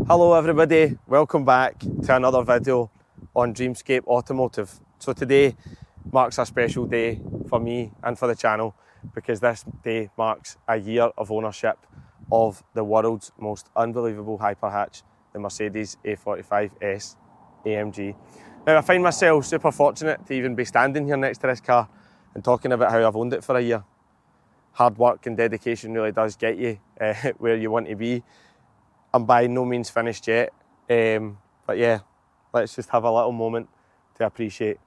Hello everybody, welcome back to another video on Dreamscape Automotive. So today marks a special day for me and for the channel because this day marks a year of ownership of the world's most unbelievable hyperhatch, the Mercedes A45 S AMG. Now I find myself super fortunate to even be standing here next to this car and talking about how I've owned it for a year. Hard work and dedication really does get you where you want to be. I'm by no means finished yet, but yeah, let's just have a little moment to appreciate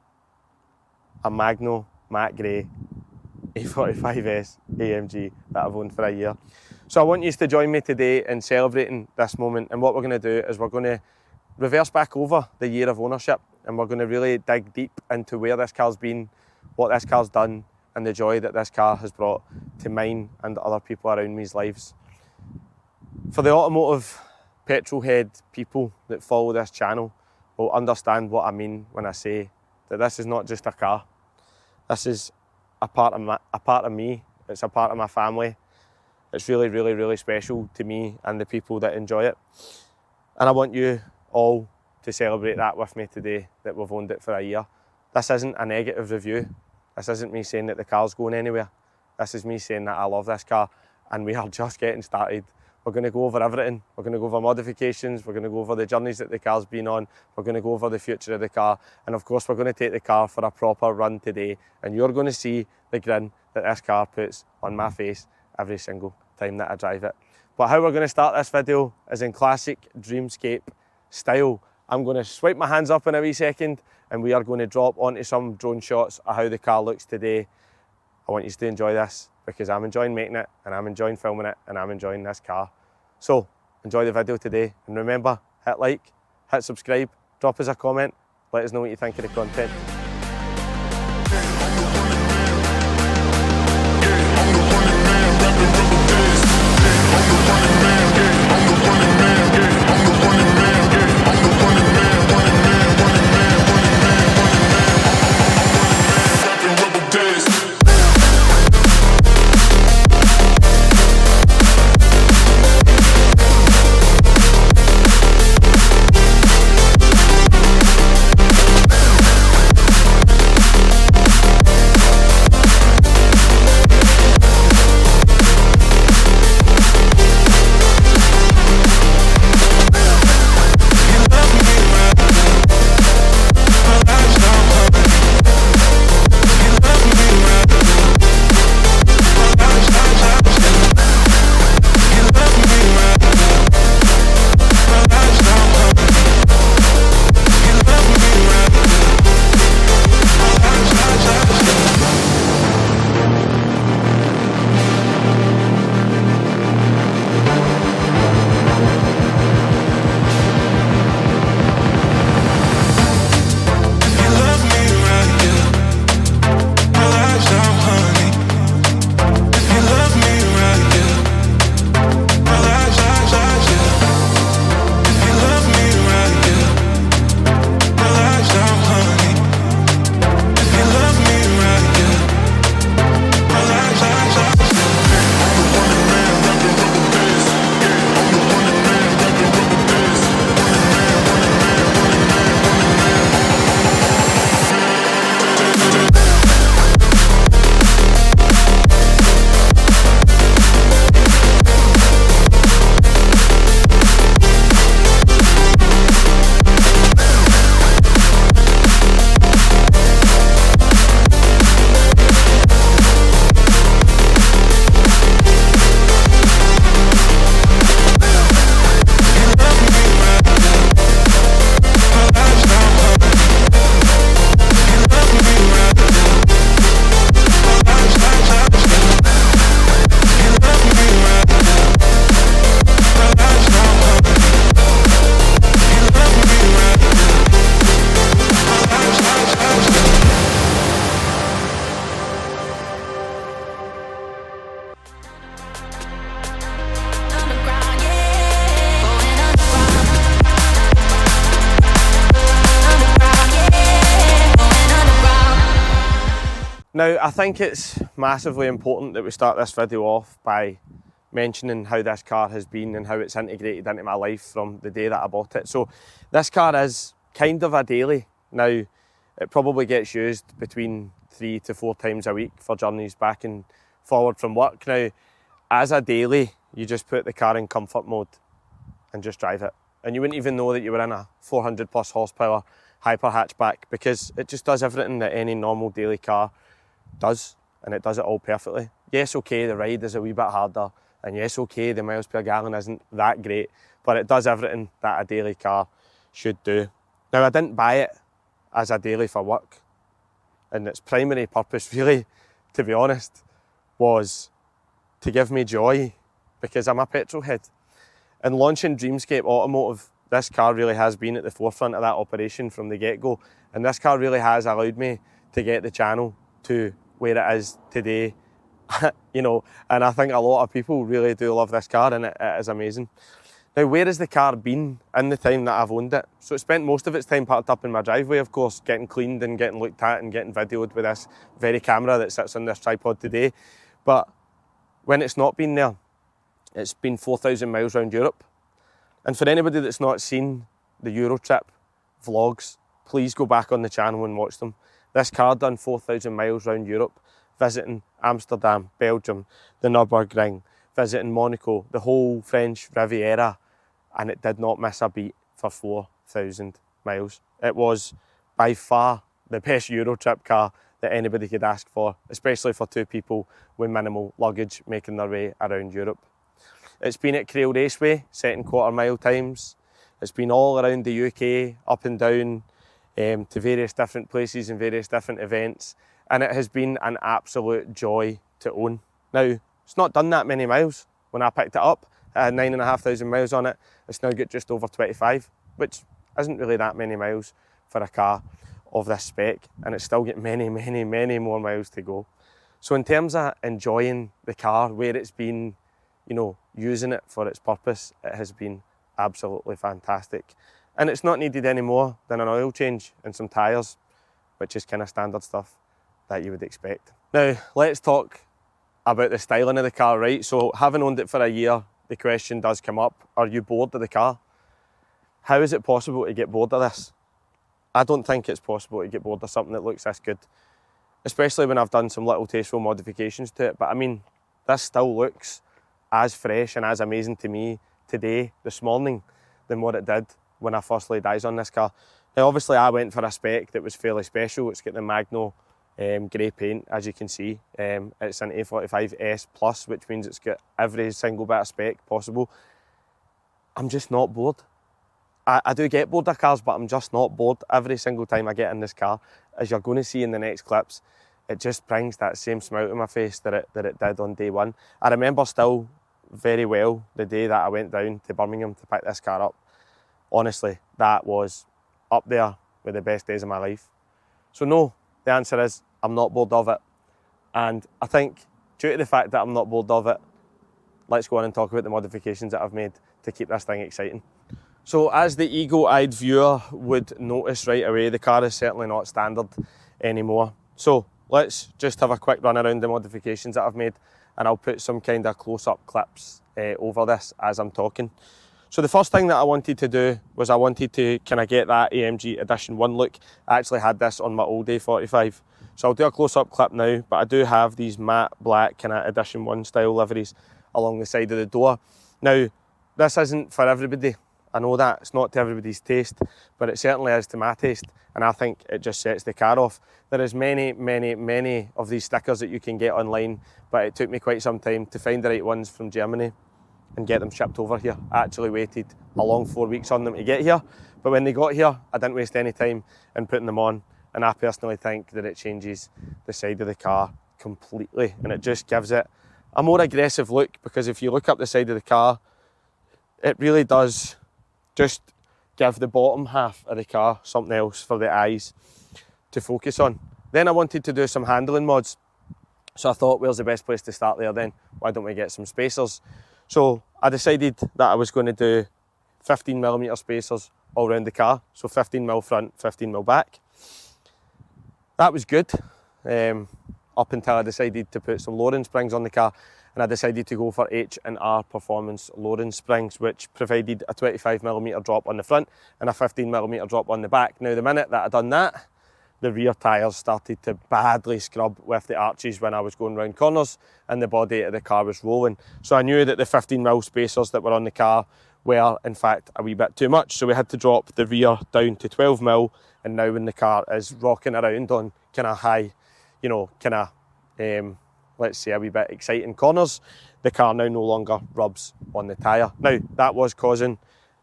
a Magno matte grey A45 S AMG that I've owned for a year. So I want you to join me today in celebrating this moment, and what we're going to do is we're going to reverse back over the year of ownership, and we're going to really dig deep into where this car's been, what this car's done, and the joy that this car has brought to mine and other people around me's lives. For the automotive petrol head people that follow this channel will understand what I mean when I say that this is not just a car. This is a part of me. It's a part of my family. It's really, really, really special to me and the people that enjoy it. And I want you all to celebrate that with me today, that we've owned it for a year. This isn't a negative review. This isn't me saying that the car's going anywhere. This is me saying that I love this car and we are just getting started. We're going to go over everything. We're going to go over modifications. We're going to go over the journeys that the car's been on. We're going to go over the future of the car. And of course, we're going to take the car for a proper run today. And you're going to see the grin that this car puts on my face every single time that I drive it. But how we're going to start this video is in classic Dreamscape style. I'm going to swipe my hands up in a wee second and we are going to drop onto some drone shots of how the car looks today. I want you to enjoy this because I'm enjoying making it and I'm enjoying filming it and I'm enjoying this car. So enjoy the video today and remember, hit like, hit subscribe, drop us a comment, let us know what you think of the content. Now, I think it's massively important that we start this video off by mentioning how this car has been and how it's integrated into my life from the day that I bought it. So this car is kind of a daily. Now, it probably gets used between 3 to 4 times a week for journeys back and forward from work. Now, as a daily, you just put the car in comfort mode and just drive it. And you wouldn't even know that you were in a 400 plus horsepower hyper hatchback, because it just does everything that any normal daily car does, and it does it all perfectly. Yes, okay, the ride is a wee bit harder, and yes, okay, the miles per gallon isn't that great, but it does everything that a daily car should do. Now, I didn't buy it as a daily for work, and its primary purpose, really, to be honest, was to give me joy, because I'm a petrol head. And launching Dreamscape Automotive, this car really has been at the forefront of that operation from the get-go, and this car really has allowed me to get the channel to where it is today. You know, and I think a lot of people really do love this car, and it is amazing. Now, where has the car been in the time that I've owned it? So it spent most of its time parked up in my driveway, of course, getting cleaned and getting looked at and getting videoed with this very camera that sits on this tripod today. But when it's not been there, it's been 4,000 miles around Europe. And for anybody that's not seen the Euro trip vlogs, please go back on the channel and watch them. This car done 4,000 miles around Europe, visiting Amsterdam, Belgium, the Nürburgring, visiting Monaco, the whole French Riviera, and it did not miss a beat for 4,000 miles. It was by far the best Euro trip car that anybody could ask for, especially for two people with minimal luggage making their way around Europe. It's been at Crail Raceway, setting quarter-mile times. It's been all around the UK, up and down, to various different places and various different events. And it has been an absolute joy to own. Now, it's not done that many miles. When I picked it up, it had 9,500 miles on it. It's now got just over 25, which isn't really that many miles for a car of this spec. And it's still got many, many, many more miles to go. So in terms of enjoying the car, where it's been, you know, using it for its purpose, it has been absolutely fantastic. And it's not needed any more than an oil change and some tyres, which is kind of standard stuff that you would expect. Now, let's talk about the styling of the car, right? So having owned it for a year, the question does come up, are you bored of the car? How is it possible to get bored of this? I don't think it's possible to get bored of something that looks this good, especially when I've done some little tasteful modifications to it. But I mean, this still looks as fresh and as amazing to me today, this morning, than what it did when I first laid eyes on this car. Now, obviously, I went for a spec that was fairly special. It's got the Magno grey paint, as you can see. It's an A45 S plus, which means it's got every single bit of spec possible. I'm just not bored. I do get bored of cars, but I'm just not bored every single time I get in this car. As you're going to see in the next clips, it just brings that same smile to my face that it did on day one. I remember still very well the day that I went down to Birmingham to pick this car up. Honestly, that was up there with the best days of my life. So no, the answer is I'm not bored of it. And I think due to the fact that I'm not bored of it, let's go on and talk about the modifications that I've made to keep this thing exciting. So as the eagle-eyed viewer would notice right away, the car is certainly not standard anymore. So let's just have a quick run around the modifications that I've made, and I'll put some kind of close-up clips over this as I'm talking. So the first thing that I wanted to do was I wanted to kind of get that AMG Edition 1 look. I actually had this on my old A45. So I'll do a close-up clip now, but I do have these matte black kind of Edition 1 style liveries along the side of the door. Now, this isn't for everybody. I know that, it's not to everybody's taste, but it certainly is to my taste, and I think it just sets the car off. There is many, many, many of these stickers that you can get online, but it took me quite some time to find the right ones from Germany and get them shipped over here. I actually waited a long 4 weeks on them to get here, but when they got here, I didn't waste any time in putting them on, and I personally think that it changes the side of the car completely, and it just gives it a more aggressive look, because if you look up the side of the car, it really does just give the bottom half of the car something else for the eyes to focus on. Then I wanted to do some handling mods. So I thought, where's the best place to start there then? Why don't we get some spacers? So I decided that I was going to do 15mm spacers all around the car. So 15mm front, 15mm back. That was good, up until I decided to put some lowering springs on the car. and I decided to go for H&R Performance lowering springs, which provided a 25mm drop on the front and a 15mm drop on the back. Now the minute that I done that, the rear tyres started to badly scrub with the arches when I was going round corners and the body of the car was rolling. So I knew that the 15mm spacers that were on the car were in fact a wee bit too much. So we had to drop the rear down to 12mm, and now when the car is rocking around on kind of high, you know, kind of, let's say a wee bit exciting corners, the car now no longer rubs on the tyre. Now that was causing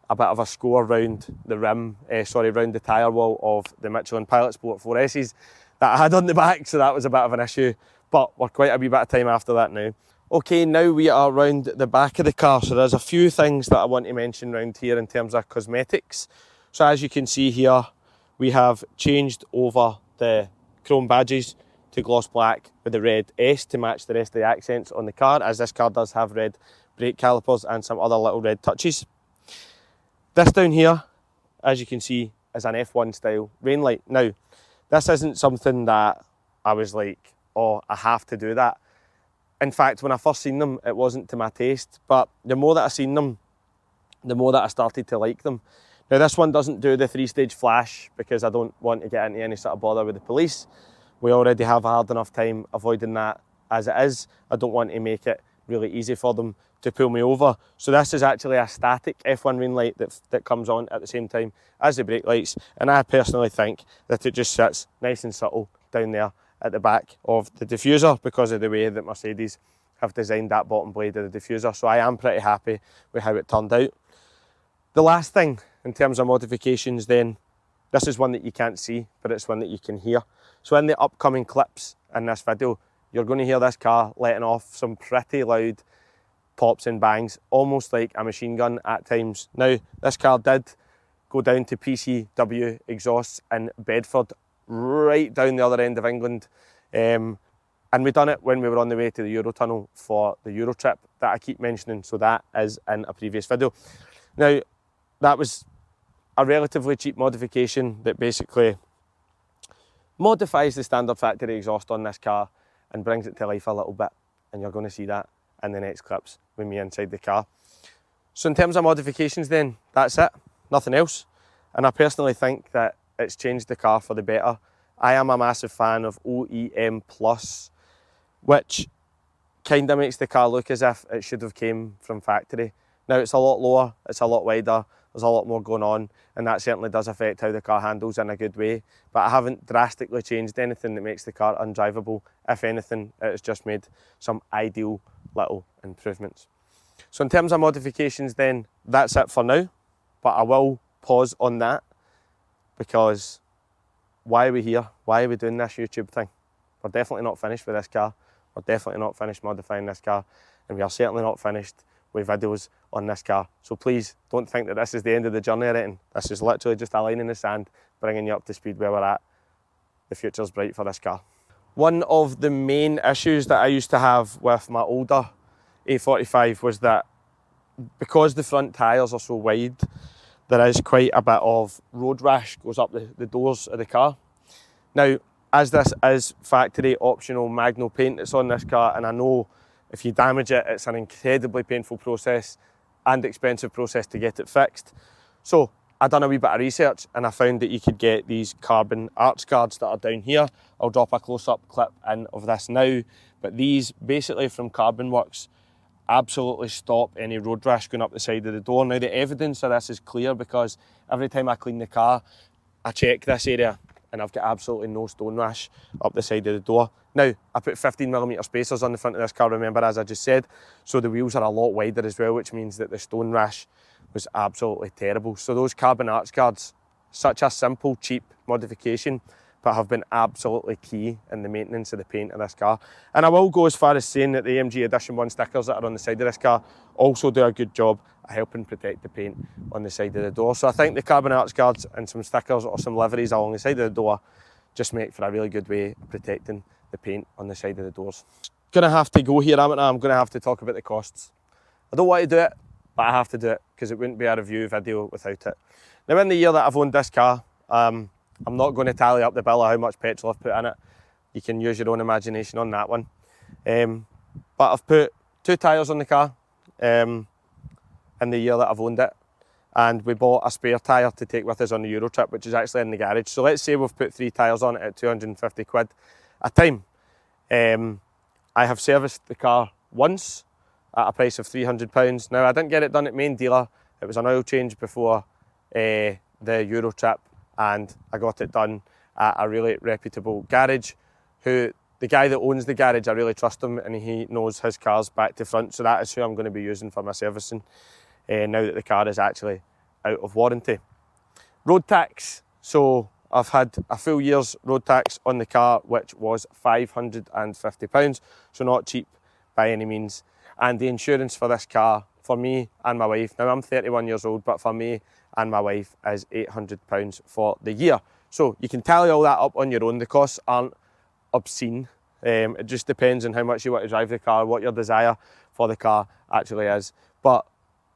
a bit of a score round the rim, round the tyre wall of the Michelin Pilot Sport 4Ss that I had on the back, so that was a bit of an issue, but we're quite a wee bit of time after that now. Okay, now we are around the back of the car, so there's a few things that I want to mention around here in terms of cosmetics. So as you can see here, we have changed over the chrome badges to gloss black with the red S to match the rest of the accents on the car, as this car does have red brake calipers and some other little red touches. This down here, as you can see, is an F1 style rain light. Now, this isn't something that I was like, oh, I have to do that. In fact, when I first seen them, it wasn't to my taste, but the more that I seen them, the more that I started to like them. Now, this one doesn't do the 3-stage flash because I don't want to get into any sort of bother with the police. We already have a hard enough time avoiding that as it is. I don't want to make it really easy for them to pull me over. So this is actually a static F1 rain light that comes on at the same time as the brake lights, and I personally think that it just sits nice and subtle down there at the back of the diffuser because of the way that Mercedes have designed that bottom blade of the diffuser. So I am pretty happy with how it turned out. The last thing in terms of modifications then, this is one that you can't see, but it's one that you can hear. So in the upcoming clips in this video, you're going to hear this car letting off some pretty loud pops and bangs, almost like a machine gun at times. Now, this car did go down to PCW exhausts in Bedford, right down the other end of England. And we done it when we were on the way to the Eurotunnel for the Euro trip that I keep mentioning, so that is in a previous video. Now, that was a relatively cheap modification that basically modifies the standard factory exhaust on this car and brings it to life a little bit, and you're going to see that in the next clips with me inside the car. So in terms of modifications then, that's it, nothing else. And I personally think that it's changed the car for the better. I am a massive fan of OEM Plus, which kind of makes the car look as if it should have came from factory. Now it's a lot lower, it's a lot wider, there's a lot more going on, and that certainly does affect how the car handles in a good way. But I haven't drastically changed anything that makes the car undrivable. If anything, it's just made some ideal little improvements. So in terms of modifications then, that's it for now. But I will pause on that because why are we here? Why are we doing this YouTube thing? We're definitely not finished with this car. We're definitely not finished modifying this car. And we are certainly not finished with videos on this car. So please don't think that this is the end of the journey or anything. This is literally just a line in the sand, bringing you up to speed where we're at. The future's bright for this car. One of the main issues that I used to have with my older A45 was that because the front tyres are so wide, there is quite a bit of road rash goes up the doors of the car. Now, as this is factory optional Magno paint that's on this car, and I know if you damage it, it's an incredibly painful process and expensive process to get it fixed. So I done a wee bit of research and I found that you could get these carbon arch guards that are down here. I'll drop a close-up clip in of this now, but these basically from Carbon Works absolutely stop any road rash going up the side of the door. Now the evidence of this is clear because every time I clean the car, I check this area and I've got absolutely no stone rash up the side of the door. Now, I put 15mm spacers on the front of this car, remember, as I just said, so the wheels are a lot wider as well, which means that the stone rash was absolutely terrible. So those carbon arch guards, such a simple, cheap modification, but have been absolutely key in the maintenance of the paint of this car. And I will go as far as saying that the AMG Edition 1 stickers that are on the side of this car also do a good job at helping protect the paint on the side of the door. So I think the carbon arch guards and some stickers or some liveries along the side of the door just make for a really good way of protecting the paint on the side of the doors. Gonna have to go here, I'm gonna have to talk about the costs. I don't want to do it, but I have to do it because it wouldn't be a review video without it. Now, in the year that I've owned this car, I'm not going to tally up the bill of how much petrol I've put in it. You can use your own imagination on that one. But I've put 2 tyres on the car in the year that I've owned it, and we bought a spare tyre to take with us on the Euro trip, which is actually in the garage. So let's say we've put 3 tyres on it at 250 quid a time. I have serviced the car once at a price of £300. Now, I didn't get it done at main dealer. It was an oil change before the Euro trip, and I got it done at a really reputable garage, who the guy that owns the garage, I really trust him, and he knows his cars back to front, so that is who I'm going to be using for my servicing now that the car is actually out of warranty. Road tax. So I've had a full year's road tax on the car, which was £550, so not cheap by any means. And the insurance for this car, for me and my wife, now I'm 31 years old, but for me and my wife is £800 for the year. So you can tally all that up on your own. The costs aren't obscene. It just depends on how much you want to drive the car, what your desire for the car actually is. But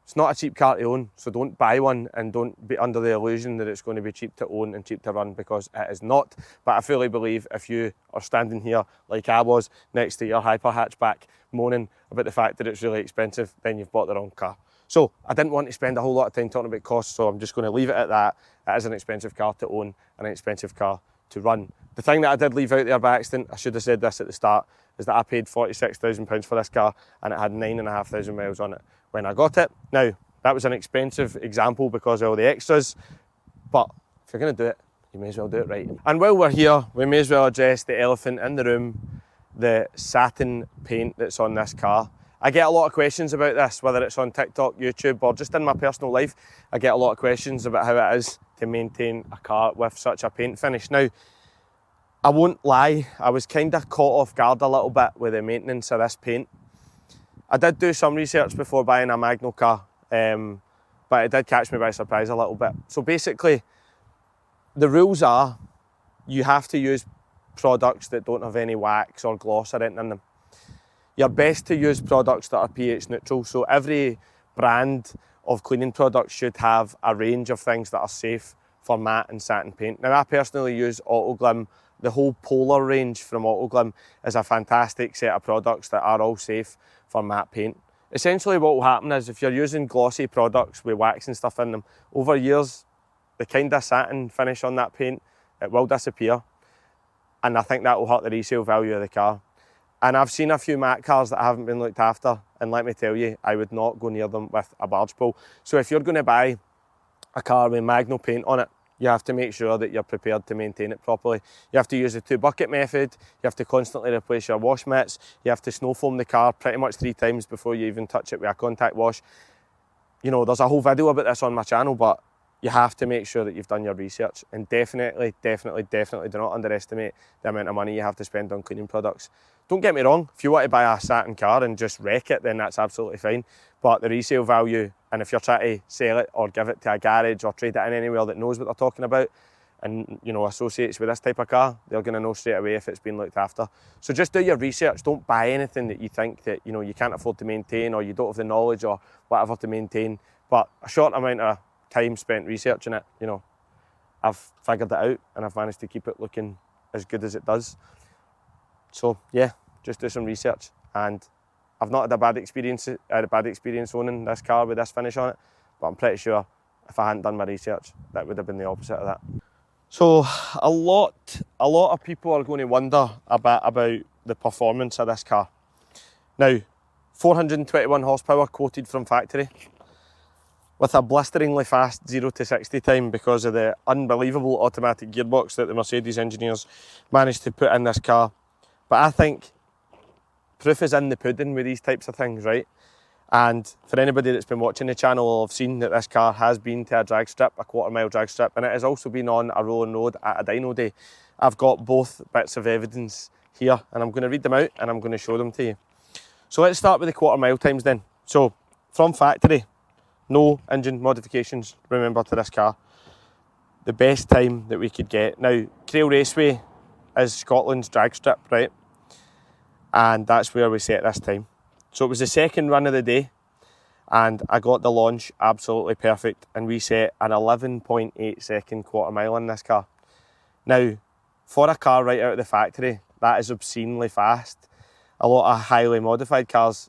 it's not a cheap car to own, so don't buy one and don't be under the illusion that it's going to be cheap to own and cheap to run, because it is not. But I fully believe if you are standing here like I was next to your hyper hatchback moaning about the fact that it's really expensive, then you've bought the wrong car. So I didn't want to spend a whole lot of time talking about costs, so I'm just going to leave it at that. It is an expensive car to own and an expensive car to run. The thing that I did leave out there by accident, I should have said this at the start, is that I paid £46,000 for this car and it had 9,500 miles on it when I got it. Now, that was an expensive example because of all the extras, but if you're going to do it, you may as well do it right. And while we're here, we may as well address the elephant in the room, the satin paint that's on this car. I get a lot of questions about this, whether it's on TikTok, YouTube, or just in my personal life. I get a lot of questions about how it is to maintain a car with such a paint finish. Now, I won't lie, I was kind of caught off guard a little bit with the maintenance of this paint. I did do some research before buying a Magno car, but it did catch me by surprise a little bit. So basically, the rules are you have to use products that don't have any wax or gloss or anything in them. You're best to use products that are pH neutral. So every brand of cleaning products should have a range of things that are safe for matte and satin paint. Now, I personally use Autoglim. The whole Polar range from Autoglim is a fantastic set of products that are all safe for matte paint. Essentially what will happen is if you're using glossy products with wax and stuff in them, over years, the kind of satin finish on that paint, it will disappear. And I think that will hurt the resale value of the car. And I've seen a few matte cars that haven't been looked after, and let me tell you, I would not go near them with a barge pole. So if you're going to buy a car with Magno paint on it, you have to make sure that you're prepared to maintain it properly. You have to use the 2 bucket method, you have to constantly replace your wash mitts, you have to snow foam the car pretty much 3 times before you even touch it with a contact wash. You know, there's a whole video about this on my channel, but you have to make sure that you've done your research, and definitely do not underestimate the amount of money you have to spend on cleaning products. Don't get me wrong, if you want to buy a satin car and just wreck it, then that's absolutely fine. But the resale value, and if you're trying to sell it or give it to a garage or trade it in anywhere that knows what they're talking about and, you know, associates with this type of car, they're going to know straight away if it's been looked after. So just do your research. Don't buy anything that you think that, you know, you can't afford to maintain, or you don't have the knowledge or whatever to maintain. But a short amount of time spent researching it, you know, I've figured it out and I've managed to keep it looking as good as it does. So yeah, just do some research. And I've not had a bad experience owning this car with this finish on it, but I'm pretty sure if I hadn't done my research, that would have been the opposite of that. So a lot of people are going to wonder about the performance of this car. Now, 421 horsepower quoted from factory, with a blisteringly fast 0 to 60 time because of the unbelievable automatic gearbox that the Mercedes engineers managed to put in this car. But I think proof is in the pudding with these types of things, right? And for anybody that's been watching the channel will have seen that this car has been to a drag strip, a 1/4 mile drag strip, and it has also been on a rolling road at a dyno day. I've got both bits of evidence here, and I'm going to read them out and I'm going to show them to you. So let's start with the 1/4 mile times then. So from factory, no engine modifications, remember, to this car. The best time that we could get. Now, Crail Raceway is Scotland's drag strip, right? And that's where we set this time. So it was the second run of the day, and I got the launch absolutely perfect, and we set an 11.8 second 1/4 mile in this car. Now, for a car right out of the factory, that is obscenely fast. A lot of highly modified cars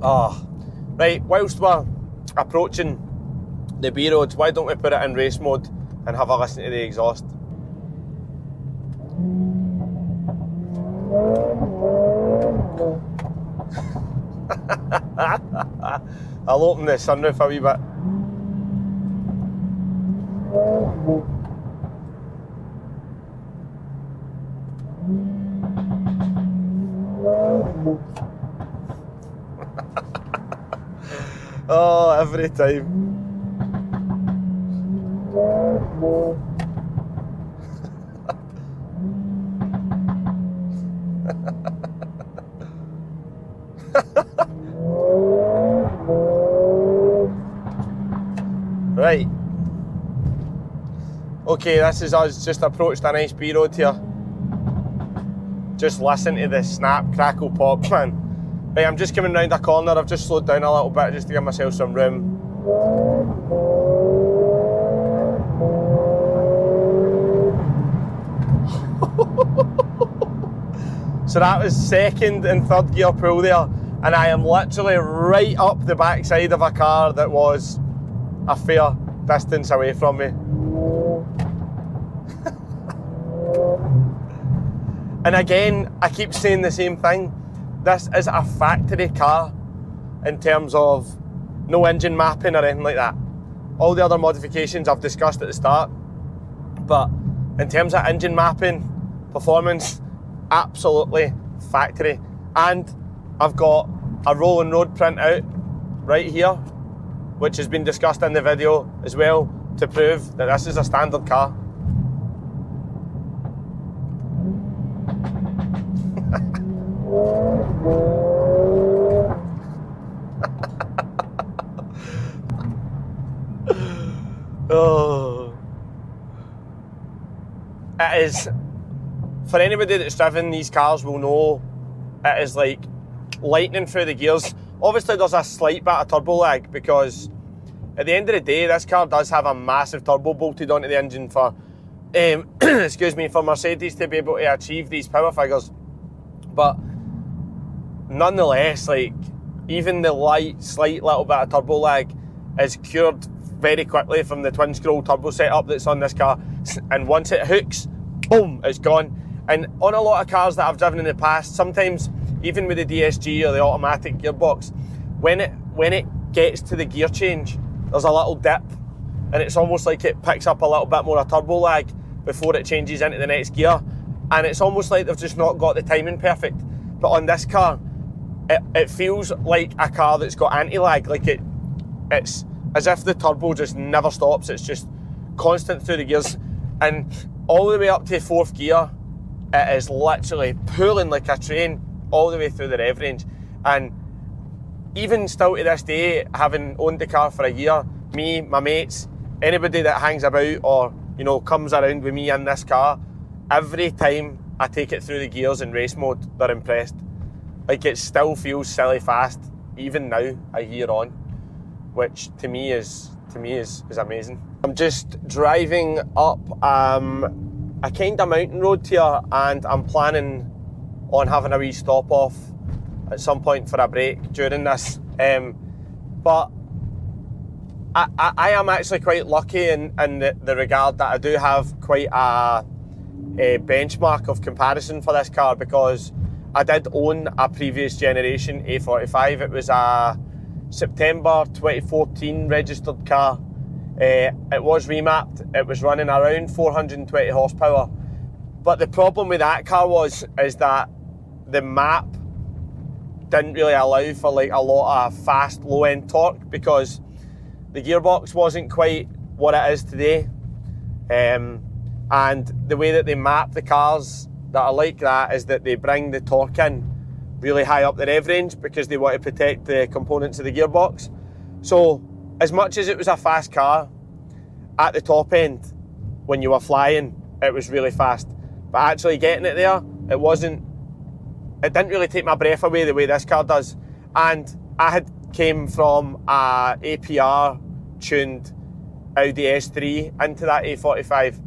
Right, whilst we're approaching the B roads, why don't we put it in race mode and have a listen to the exhaust? I'll open the sunroof a wee bit. Oh, every time. Right. Okay, this is us just approached a nice B road here. Just listen to the snap, crackle, pop, man. Right, I'm just coming round a corner. I've just slowed down a little bit just to give myself some room. So that was second and third gear pull there, and I am literally right up the backside of a car that was a fair distance away from me. And again, I keep saying the same thing. This is a factory car in terms of no engine mapping or anything like that. All the other modifications I've discussed at the start, but in terms of engine mapping, performance, absolutely factory. And I've got a rolling road printout right here, which has been discussed in the video as well, to prove that this is a standard car. Oh. It is, for anybody that's driven these cars will know, it is like lightning through the gears. Obviously there's a slight bit of turbo lag because at the end of the day this car does have a massive turbo bolted onto the engine for excuse me, for Mercedes to be able to achieve these power figures. But nonetheless, like, even the slight little bit of turbo lag is cured very quickly from the twin scroll turbo setup that's on this car, and once it hooks, boom, it's gone. And on a lot of cars that I've driven in the past, sometimes even with the DSG or the automatic gearbox, when it gets to the gear change, there's a little dip, and it's almost like it picks up a little bit more of turbo lag before it changes into the next gear, and it's almost like they've just not got the timing perfect. But on this car, it feels like a car that's got anti-lag, like it's as if the turbo just never stops. It's just constant through the gears, and all the way up to fourth gear, it is literally pulling like a train all the way through the rev range. And even still to this day, having owned the car for a year, me, my mates, anybody that hangs about or, you know, comes around with me in this car, every time I take it through the gears in race mode, they're impressed. Like, it still feels silly fast, even now, a year on, which to me is amazing. I'm just driving up a kind of mountain road here, and I'm planning on having a wee stop off at some point for a break during this. But I am actually quite lucky in the regard that I do have quite a benchmark of comparison for this car, because I did own a previous generation A45. It was a September 2014 registered car. It was remapped. It was running around 420 horsepower. But the problem with that car is that the map didn't really allow for like a lot of fast low-end torque, because the gearbox wasn't quite what it is today. And the way that they map the cars that are like that is that they bring the torque in really high up the rev range because they want to protect the components of the gearbox. So as much as it was a fast car, at the top end, when you were flying, it was really fast. But actually getting it there, it didn't really take my breath away the way this car does. And I had came from a APR tuned Audi S3 into that A45,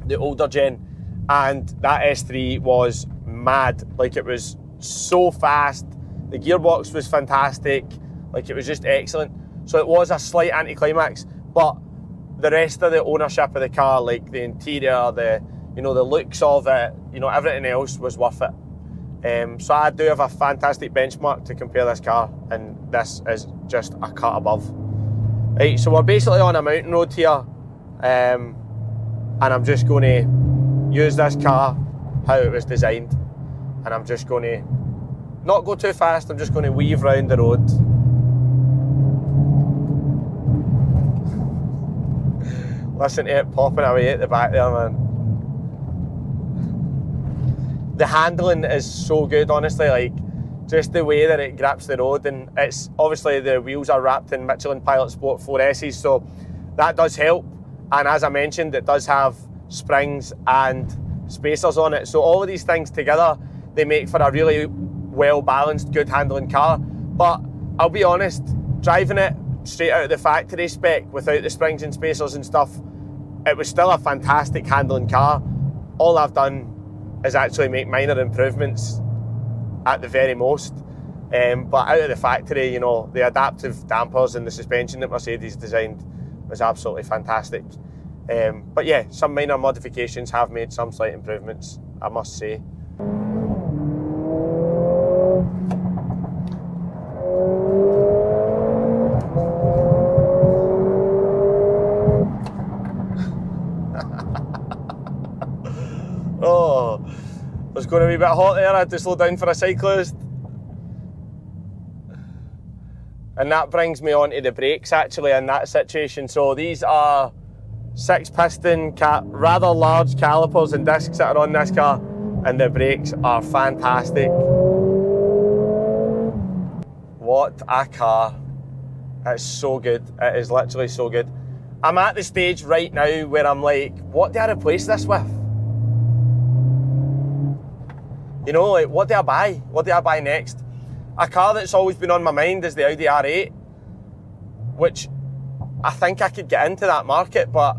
the older gen, and that S3 was mad. Like, it was so fast, The gearbox was fantastic, like it was just excellent. So it was a slight anticlimax, but the rest of the ownership of the car, like the interior, the looks of it, everything else was worth it. So I do have a fantastic benchmark to compare this car, and this is just a cut above. Right, so we're basically on a mountain road here, and I'm just going to use this car how it was designed, and I'm just going to not go too fast. I'm just going to weave round the road. Listen to it popping away at the back there, man. The handling is so good, honestly, like just the way that it grips the road, and it's obviously the wheels are wrapped in Michelin Pilot Sport 4S's, so that does help. And as I mentioned, it does have springs and spacers on it, so all of these things together, they make for a really well balanced, good handling car. But I'll be honest, driving it straight out of the factory spec without the springs and spacers and stuff, it was still a fantastic handling car. All I've done is actually make minor improvements at the very most. But out of the factory, the adaptive dampers and the suspension that Mercedes designed was absolutely fantastic. But yeah, some minor modifications have made some slight improvements, I must say. Oh, it's going to be a bit hot there. I had to slow down for a cyclist. And that brings me on to the brakes actually in that situation. So these are 6-piston, rather large calipers and discs that are on this car, and the brakes are fantastic. What a car. It's so good. It is literally so good. I'm at the stage right now where I'm like, what do I replace this with? Like, what do I buy? What do I buy next? A car that's always been on my mind is the Audi R8, which I think I could get into that market, but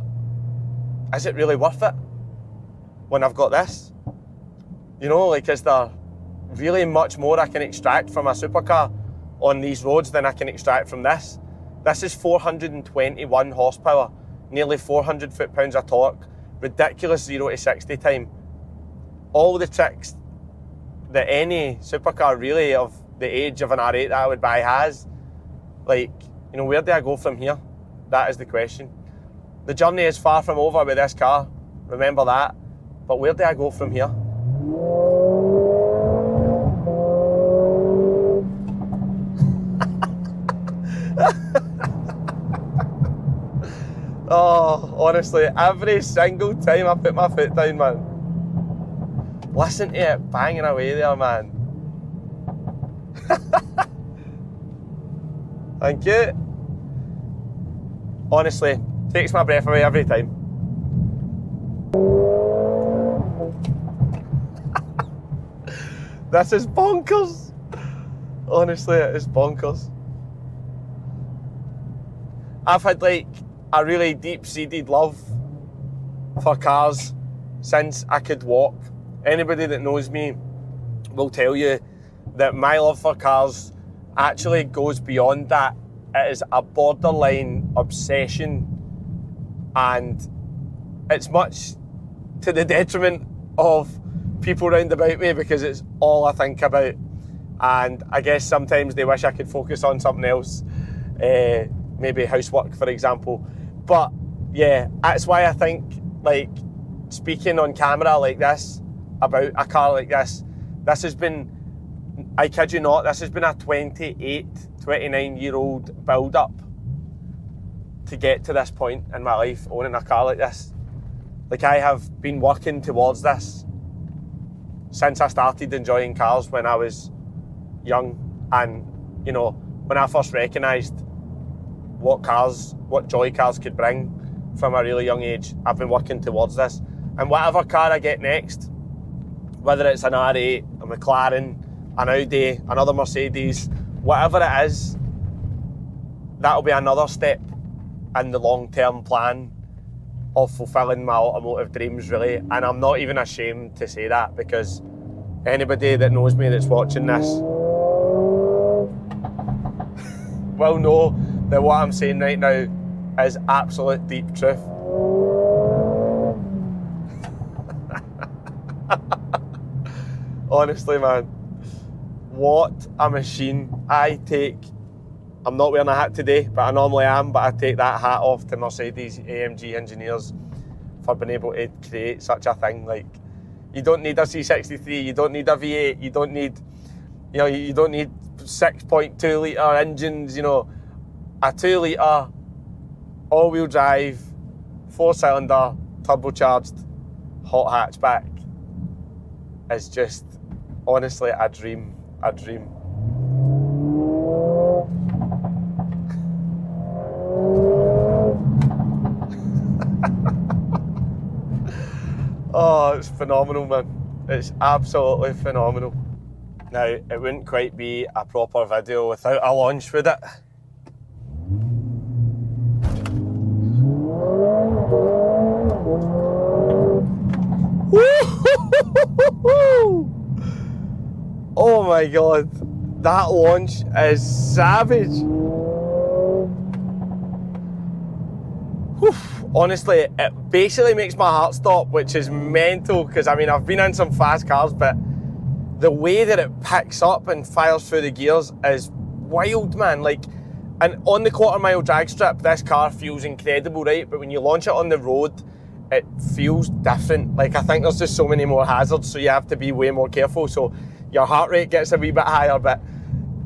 is it really worth it when I've got this? Is there really much more I can extract from a supercar on these roads than I can extract from this? This is 421 horsepower, nearly 400 foot-pounds of torque, ridiculous 0 to 60 time. All the tricks that any supercar really of the age of an R8 that I would buy has. Like, where do I go from here? That is the question. The journey is far from over with this car, remember that, but where do I go from here? Oh, honestly, every single time I put my foot down, man. Listen to it banging away there, man. Thank you. Honestly, takes my breath away every time. This is bonkers. Honestly, it is bonkers. I've had like a really deep-seated love for cars since I could walk. Anybody that knows me will tell you that my love for cars actually goes beyond that. It is a borderline obsession, and it's much to the detriment of people round about me because it's all I think about. And I guess sometimes they wish I could focus on something else, maybe housework, for example. But yeah, that's why I think, like, speaking on camera like this about a car like this has been, I kid you not, this has been a 29-year-old build-up to get to this point in my life, owning a car like this. Like, I have been working towards this since I started enjoying cars when I was young, and when I first recognised what joy cars could bring from a really young age, I've been working towards this. And whatever car I get next, whether it's an R8, a McLaren, an Audi, another Mercedes, whatever it is, that'll be another step in the long-term plan of fulfilling my automotive dreams, really. And I'm not even ashamed to say that, because anybody that knows me that's watching this will know that what I'm saying right now is absolute deep truth. Honestly, man, what a machine. I'm not wearing a hat today, but I normally am, but I take that hat off to Mercedes-AMG engineers for being able to create such a thing. Like, you don't need a C63, you don't need a V8, you don't need 6.2 litre engines, a 2 litre all-wheel drive, 4-cylinder, turbocharged, hot hatchback is just, honestly, a dream. Oh, it's phenomenal, man. It's absolutely phenomenal. Now, it wouldn't quite be a proper video without a launch, would it? Oh my god, that launch is savage. Whew. Honestly, it basically makes my heart stop, which is mental, because I mean, I've been in some fast cars, but the way that it picks up and fires through the gears is wild, man. Like, and on the quarter-mile drag strip, this car feels incredible, right? But when you launch it on the road, it feels different. Like, I think there's just so many more hazards, so you have to be way more careful. So your heart rate gets a wee bit higher, but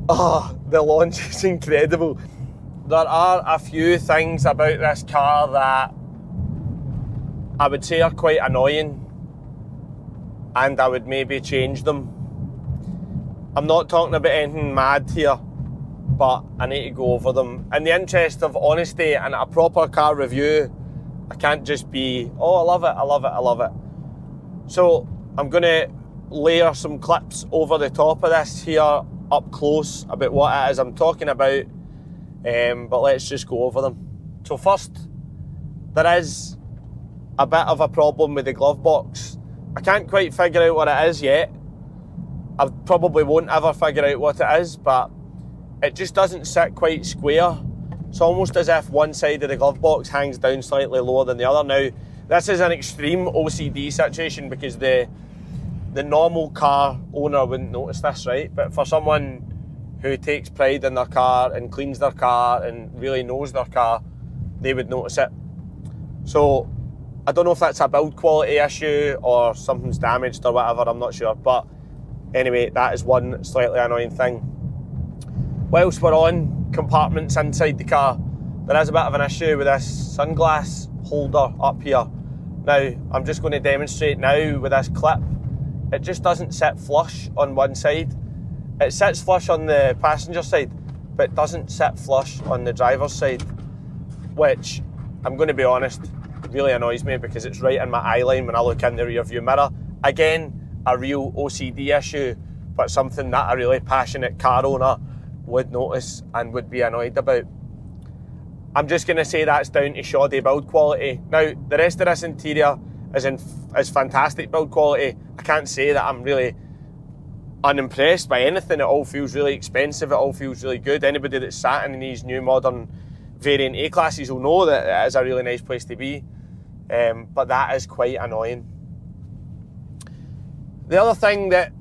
the launch is incredible. There are a few things about this car that I would say are quite annoying, and I would maybe change them. I'm not talking about anything mad here, but I need to go over them. In the interest of honesty and a proper car review, I can't just be, oh, I love it. So I'm going to layer some clips over the top of this here, up close, about what it is I'm talking about. But let's just go over them. So first, there is a bit of a problem with the glove box. I can't quite figure out what it is yet. I probably won't ever figure out what it is, but it just doesn't sit quite square. It's almost as if one side of the glove box hangs down slightly lower than the other. Now, this is an extreme OCD situation because the normal car owner wouldn't notice this, right? But for someone who takes pride in their car and cleans their car and really knows their car, they would notice it. So I don't know if that's a build quality issue or something's damaged or whatever, I'm not sure. But anyway, that is one slightly annoying thing. Whilst we're on compartments inside the car, there is a bit of an issue with this sunglass holder up here. Now, I'm just going to demonstrate now with this clip. It just doesn't sit flush on one side. It sits flush on the passenger side, but it doesn't sit flush on the driver's side, which, I'm going to be honest, really annoys me because it's right in my eye line when I look in the rear view mirror. Again, a real OCD issue, but something that a really passionate car owner would notice and would be annoyed about. I'm just going to say that's down to shoddy build quality. Now, the rest of this interior is fantastic build quality. I can't say that I'm really unimpressed by anything. It all feels really expensive, it all feels really good. Anybody that's sat in these new modern variant A classes will know that it is a really nice place to be, but that is quite annoying. The other thing that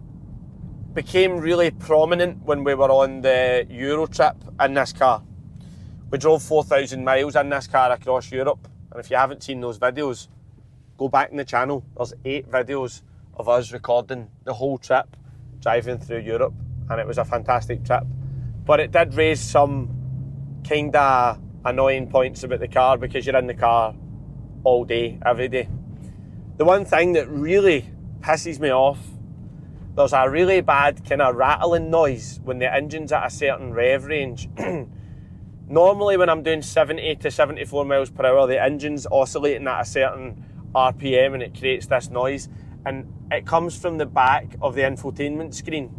became really prominent when we were on the Euro trip in this car, we drove 4,000 miles in this car across Europe, and if you haven't seen those videos, go back in the channel. There's 8 videos of us recording the whole trip driving through Europe, and it was a fantastic trip. But it did raise some kind of annoying points about the car because you're in the car all day, every day. The one thing that really pisses me off, there's a really bad kind of rattling noise when the engine's at a certain rev range. Normally when I'm doing 70 to 74 miles per hour, the engine's oscillating at a certain RPM and it creates this noise, and it comes from the back of the infotainment screen.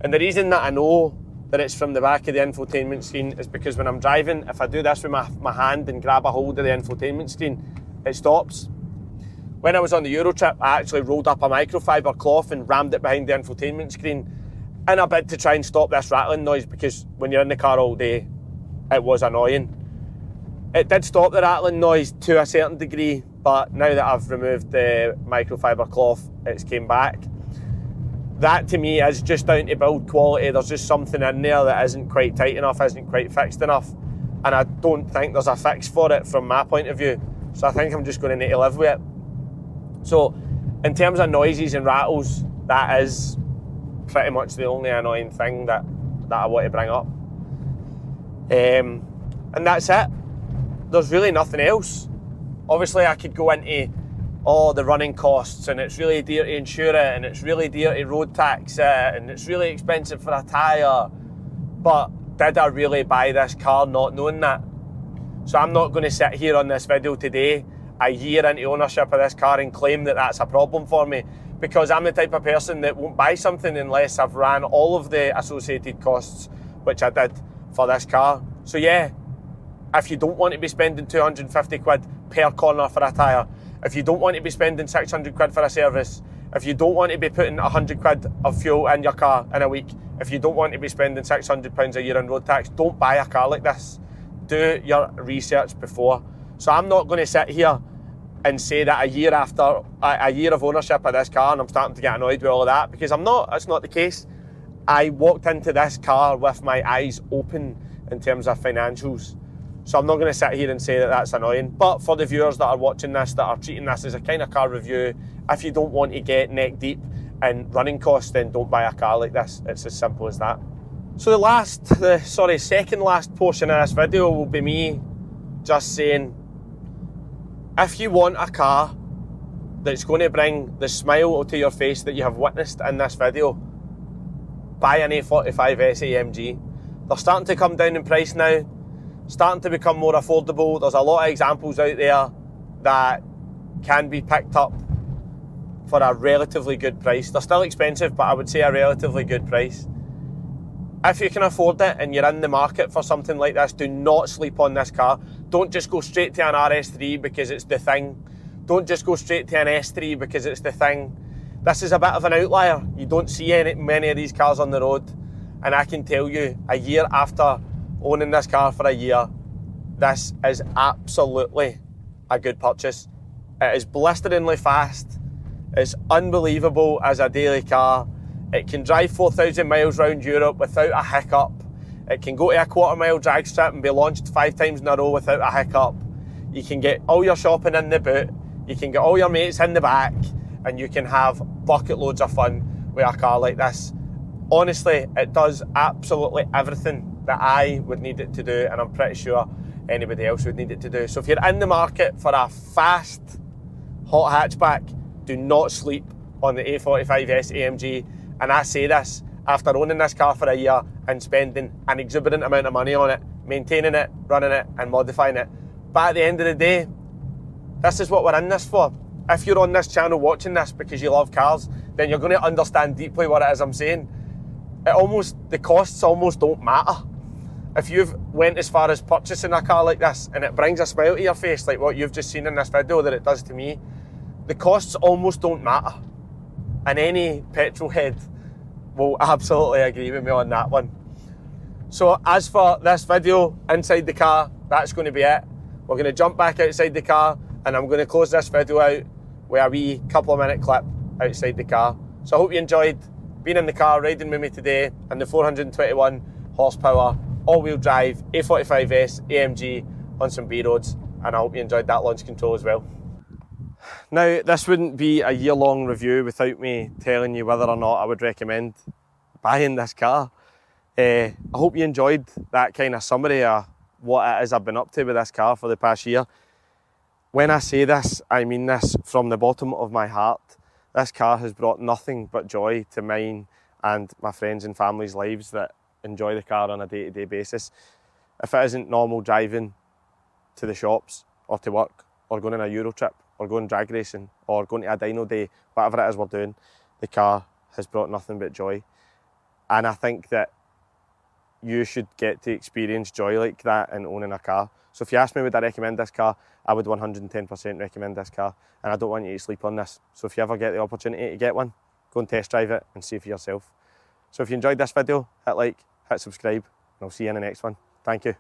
And the reason that I know that it's from the back of the infotainment screen is because when I'm driving, if I do this with my hand and grab a hold of the infotainment screen, it stops. When I was on the Euro trip, I actually rolled up a microfiber cloth and rammed it behind the infotainment screen in a bid to try and stop this rattling noise, because when you're in the car all day, it was annoying. It did stop the rattling noise to a certain degree, but now that I've removed the microfiber cloth, it's came back. That to me is just down to build quality. There's just something in there that isn't quite tight enough, isn't quite fixed enough, and I don't think there's a fix for it from my point of view. So I think I'm just going to need to live with it. So in terms of noises and rattles, that is pretty much the only annoying thing that I want to bring up. And that's it. There's really nothing else. Obviously I could go into all the running costs, and it's really dear to insure it, and it's really dear to road tax it, and it's really expensive for a tyre. But did I really buy this car not knowing that? So I'm not going to sit here on this video today, a year into ownership of this car, and claim that that's a problem for me, because I'm the type of person that won't buy something unless I've ran all of the associated costs, which I did for this car. So yeah, if you don't want to be spending 250 quid per corner for a tyre, if you don't want to be spending 600 quid for a service, if you don't want to be putting 100 quid of fuel in your car in a week, if you don't want to be spending £600 a year in road tax, don't buy a car like this. Do your research before. So I'm not going to sit here and say that a year after a year of ownership of this car, and I'm starting to get annoyed with all of that, because I'm not. That's not the case. I walked into this car with my eyes open in terms of financials. So I'm not going to sit here and say that that's annoying. But for the viewers that are watching this, that are treating this as a kind of car review, if you don't want to get neck deep in running costs, then don't buy a car like this. It's as simple as that. So the second last portion of this video will be me just saying, if you want a car that's going to bring the smile to your face that you have witnessed in this video, buy an A45 S AMG. They're starting to come down in price now, starting to become more affordable. There's a lot of examples out there that can be picked up for a relatively good price. They're still expensive, but I would say a relatively good price. If you can afford it and you're in the market for something like this, do not sleep on this car. Don't just go straight to an RS3 because it's the thing. Don't just go straight to an S3 because it's the thing. This is a bit of an outlier. You don't see many of these cars on the road. And I can tell you, a year after owning this car for a year, this is absolutely a good purchase. It is blisteringly fast. It's unbelievable as a daily car. It can drive 4,000 miles around Europe without a hiccup. It can go to a quarter-mile drag strip and be launched 5 times in a row without a hiccup. You can get all your shopping in the boot. You can get all your mates in the back, and you can have bucket loads of fun with a car like this. Honestly, it does absolutely everything that I would need it to do, and I'm pretty sure anybody else would need it to do. So if you're in the market for a fast, hot hatchback, do not sleep on the A45 S AMG. And I say this after owning this car for a year and spending an exuberant amount of money on it, maintaining it, running it and modifying it. But at the end of the day, this is what we're in this for. If you're on this channel watching this because you love cars, then you're going to understand deeply what it is I'm saying. The costs almost don't matter. If you've went as far as purchasing a car like this and it brings a smile to your face like what you've just seen in this video that it does to me, the costs almost don't matter. And any petrol head will absolutely agree with me on that one. So as for this video inside the car, that's going to be it. We're going to jump back outside the car, and I'm going to close this video out with a wee couple of minute clip outside the car. So I hope you enjoyed being in the car, riding with me today in the 421 horsepower all-wheel drive A45S AMG on some B roads, and I hope you enjoyed that launch control as well. Now, this wouldn't be a year-long review without me telling you whether or not I would recommend buying this car. I hope you enjoyed that kind of summary of what it is I've been up to with this car for the past year. When I say this, I mean this from the bottom of my heart. This car has brought nothing but joy to mine and my friends and family's lives that enjoy the car on a day-to-day basis. If it isn't normal driving to the shops or to work or going on a Euro trip or going drag racing or going to a dyno day, whatever it is we're doing, the car has brought nothing but joy. And I think that you should get to experience joy like that in owning a car. So if you ask me would I recommend this car, I would 110% recommend this car, and I don't want you to sleep on this. So if you ever get the opportunity to get one, go and test drive it and see for yourself. So if you enjoyed this video, hit like, hit subscribe, and I'll see you in the next one. Thank you.